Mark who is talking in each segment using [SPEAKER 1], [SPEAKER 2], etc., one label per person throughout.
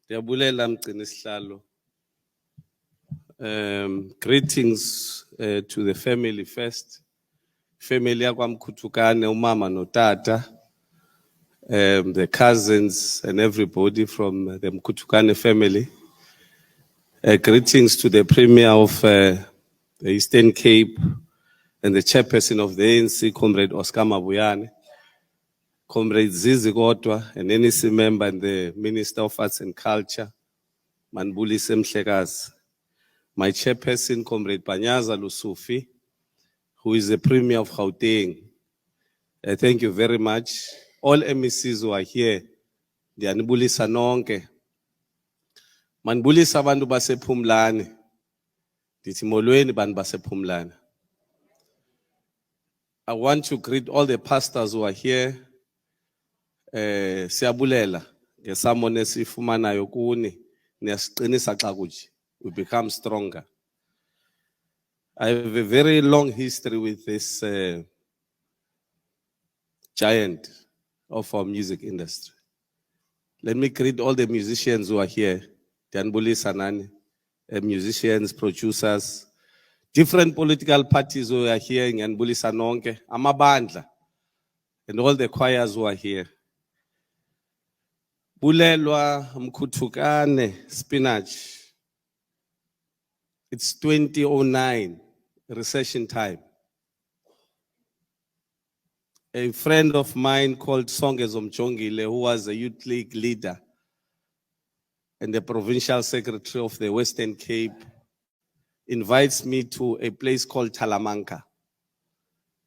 [SPEAKER 1] Ndiyabulela mgcini sihlalo. Greetings to the family first. Family yakwamkhuthukane, umama notata, the cousins and everybody from the Mkhuthukane family. Greetings to the Premier of the Eastern Cape and the Chairperson of the ANC, Comrade Oscar Mabuyane, Comrade Zizi Kodwa, an NEC member and the Minister of Arts and Culture, Manbulise Mhlekazi. My Chairperson, Comrade Panyaza Lusufi, who is the Premier of Gauteng. Thank you very much. All MECs who are here, ndiyanibulisa nonke. Manbulisa abantu basePhumlane. Ndithi molweni bantu basePhumlane. I want to greet all the pastors who are here. Siyabulela ngesamone esifumanayo kuni, niyasiqinisa xa kunje. We become stronger. I have a very long history with this giant of our music industry. Let me greet all the musicians who are here. Dianbulisa nani, musicians, producers, different political parties who are here. Ngiyanibulisa nonke, amabandla, and all the choirs who are here. Bulelwa Mkhuthukane Spinach. It's 2009, recession time. A friend of mine called Songezo Mjongile, who was a youth league leader and the provincial secretary of the Western Cape, invites me to a place called Talamanca.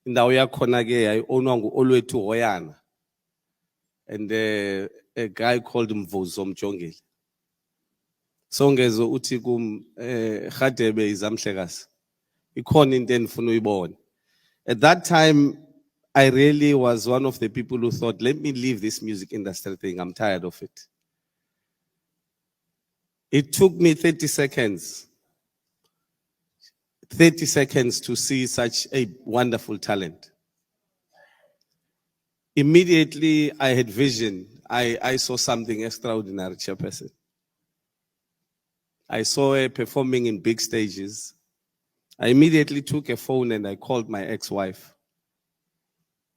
[SPEAKER 1] Indawo yakhona ke yayionwa nguOlwethu Hoyana and a guy called Mvuzo Mjongile. Songezo uthi kum Khadebe izamhlekazi. Ikhona into endifuna uyibona. At that time, I really was one of the people who thought, let me leave this music industry thing. I'm tired of it. It took me 30 seconds to see such a wonderful talent. Immediately, I had vision. I saw something extraordinary, Chairperson. I saw her performing in big stages. I immediately took a phone and I called my ex-wife.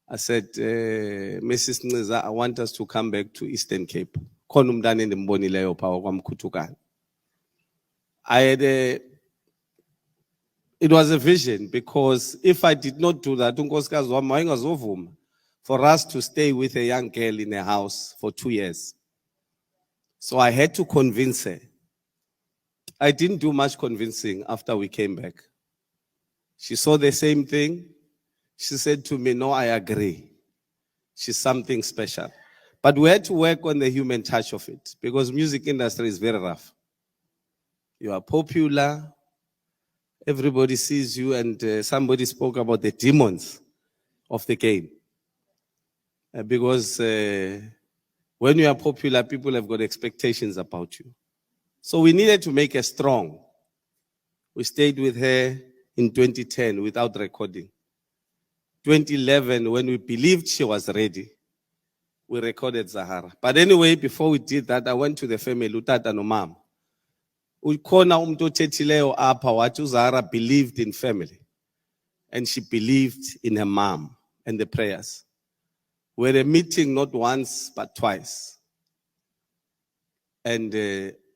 [SPEAKER 1] I said, Mrs. Nciza, I want us to come back to Eastern Cape. It was a vision, because if I did not do that, for us to stay with a young girl in a house for 2 years. So I had to convince her. I didn't do much convincing after we came back. She saw the same thing. She said to me, no, I agree. She's something special. But we had to work on the human touch of it, because music industry is very rough. You are popular, everybody sees you, and somebody spoke about the demons of the game. Because when you are popular, people have got expectations about you. So we needed to make her strong. We stayed with her in 2010 without recording. 2011, when we believed she was ready, we recorded Zahara. But anyway, before we did that, I went to the family, utata no mom. Ukhona umuntu othethileyo apha wathi Zahara believed in family. And she believed in her mom and the prayers. We had a meeting not once, but twice. And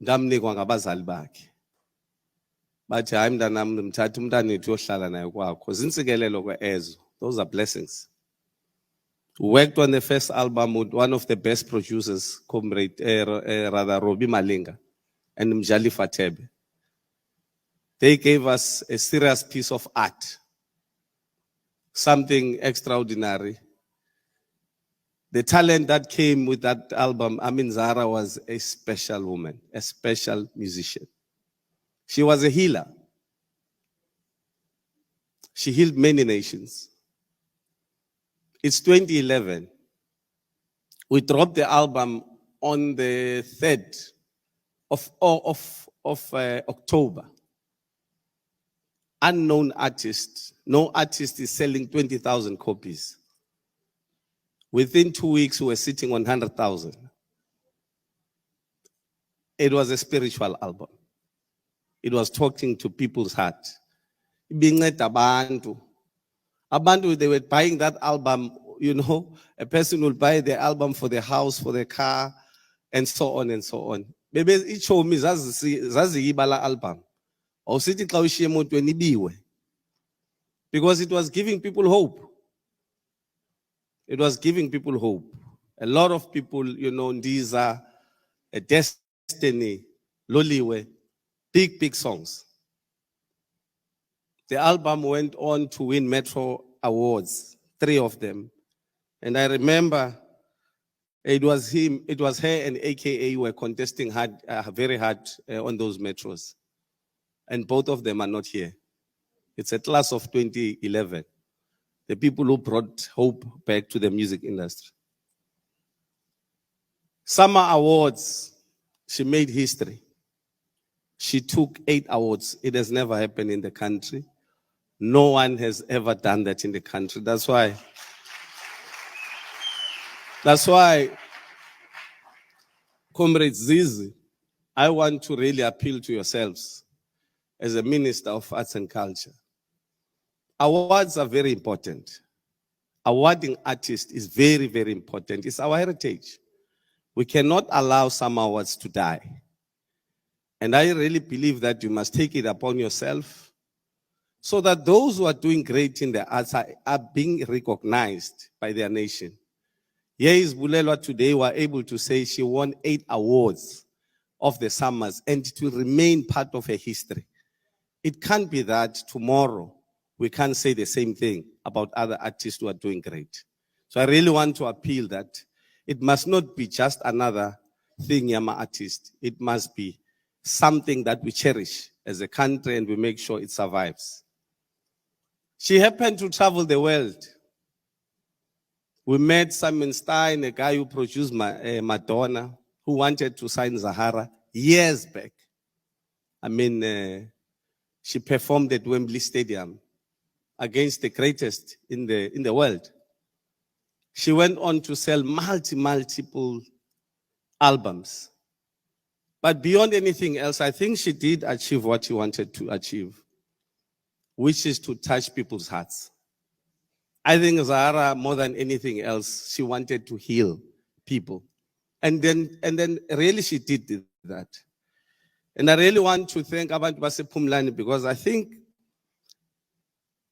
[SPEAKER 1] ndamnikwa ngabazali bakhe. Bathi hayi mntanam mthatha umntana wethu yohlala naye kwakho. Zintsikelelo ke ezo. Those are blessings. We worked on the first album with one of the best producers, Comrade Robbie Malinga and Mjali Fatebe. They gave us a serious piece of art, something extraordinary. The talent that came with that album, Zahara was a special woman, a special musician. She was a healer. She healed many nations. It's 2011. We dropped the album on the 3rd of October. Unknown artist. No artist is selling 20,000 copies. Within 2 weeks, we were sitting on 100,000. It was a spiritual album. It was talking to people's heart. Ibinceda abantu. Abantu, they were buying that album, you know, a person will buy the album for the house, for the car, and so on and so on. Bebe itsho mi zaziyibala album. Awusithi xa ushiye emotweni ibiwe. Because it was giving people hope. It was giving people hope. A lot of people, you know, Nciza, a Destiny, Loliwe, big songs. The album went on to win Metro Awards, 3 of them. And I remember it was her and AKA were contesting very hard on those Metros. And both of them are not here. It's a class of 2011. The people who brought hope back to the music industry. Summer Awards, she made history. She took 8 awards. It has never happened in the country. No one has ever done that in the country. That's why, Comrade Zizi, I want to really appeal to yourselves as a Minister of Arts and Culture. Awards are very important. Awarding artists is very, very important. It's our heritage. We cannot allow some awards to die. And I really believe that you must take it upon yourself so that those who are doing great in the arts are being recognized by their nation. Yes, Bulelwa today were able to say she won 8 awards of the summers and to remain part of her history. It can't be that tomorrow we can't say the same thing about other artists who are doing great. So I really want to appeal that it must not be just another thing, Yama artist. It must be something that we cherish as a country and we make sure it survives. She happened to travel the world. We met Simon Stein, a guy who produced Madonna, who wanted to sign Zahara years back. I mean, she performed at Wembley Stadium against the greatest in the world. She went on to sell multiple albums. But beyond anything else, I think she did achieve what she wanted to achieve, which is to touch people's hearts. I think Zahara, more than anything else, she wanted to heal people. And then really she did that. And I really want to thank Abantu Base because I think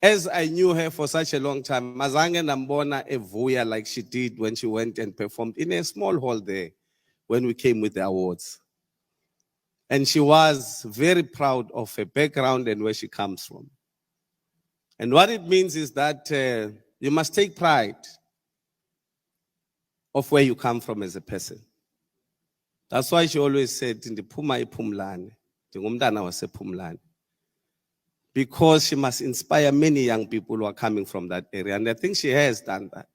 [SPEAKER 1] as I knew her for such a long time, Mazange Nambona evuya like she did when she went and performed in a small hall there when we came with the awards. And she was very proud of her background and where she comes from. And what it means is that you must take pride of where you come from as a person. That's why she always said, in the Puma Pumlane, because she must inspire many young people who are coming from that area. And I think she has done that.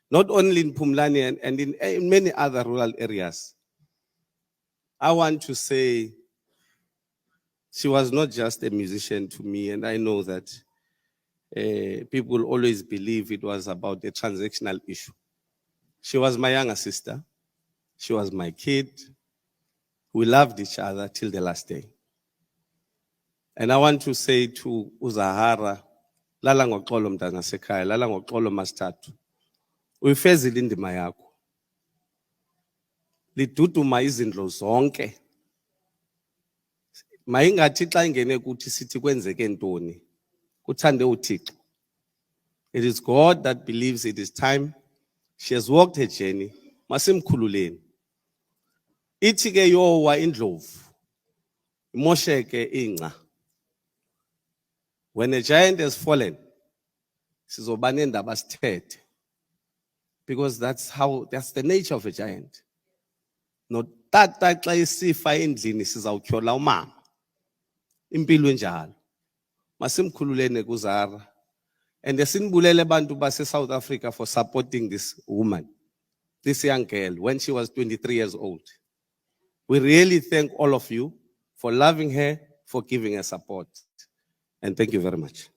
[SPEAKER 1] Not only in Pumlani and in many other rural areas. I want to say she was not just a musician to me, and I know that people always believe it was about a transactional issue. She was my younger sister. She was my kid. We loved each other till the last day. And I want to say to Zahara, lala ngoxolo mntana sekhaya, lala ngoxolo masithathu. Uyifezile indima yakho. Liduduma izindlo zonke. Mayingathi xa ingene kuthi sithi kwenzeke ntoni. Kuthande uThixo. It is God that believes it is time. She has walked her journey. Masimkhululeni. Ithi ke yowa indlovu. Imosheke ingca. When a giant has fallen, sizoba nendaba sithethe. Because that's the nature of a giant. No tata xa isifa endlini sizawuthyola umama. Impilo enjalo. Masimkhululeni kuZahara. And sinibulele abantu base South Africa for supporting this woman, this young girl, when she was 23 years old. We really thank all of you for loving her, for giving her support. And thank you very much.